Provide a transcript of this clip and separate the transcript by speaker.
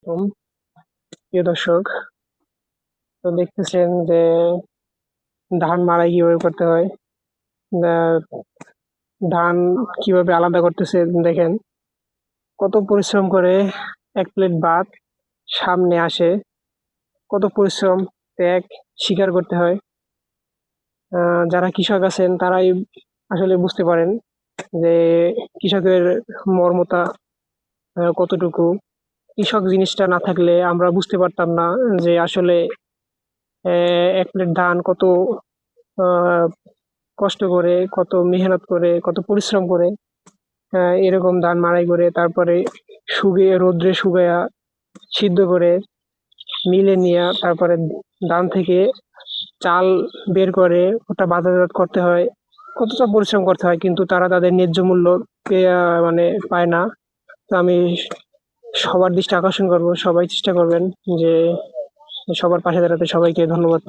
Speaker 1: আলাইকুম প্রিয় দর্শক। তো দেখতেছেন যে ধান মাড়াই কিভাবে করতে হয়। আহ, ধান কিভাবে আলাদা করতেছে দেখেন, কত পরিশ্রম করে এক প্লেট ভাত সামনে আসে, কত পরিশ্রম ত্যাগ স্বীকার করতে হয়। যারা কৃষক আছেন তারাই আসলে বুঝতে পারেন যে কৃষকের মর্মটা কতটুকু। কৃষক জিনিসটা না থাকলে আমরা বুঝতে পারতাম না যে আসলে এক প্লেট ধান কত আহ কষ্ট করে, কত মেহনত করে, কত পরিশ্রম করে এরকম ধান মাড়াই করে তারপরে শুকিয়ে রোদ্রে শুকায়া সিদ্ধ করে মিলে নিয়ে তারপরে ধান থেকে চাল বের করে ওটা বাজারজাত করতে হয়। কতটা পরিশ্রম করতে হয়, কিন্তু তারা তাদের ন্যায্য মূল্য মানে পায় না। তো আমি সবার দৃষ্টি আকর্ষণ করব, সবাই চেষ্টা করবেন যে সবার পাশে দাঁড়াতে। সবাইকে ধন্যবাদ।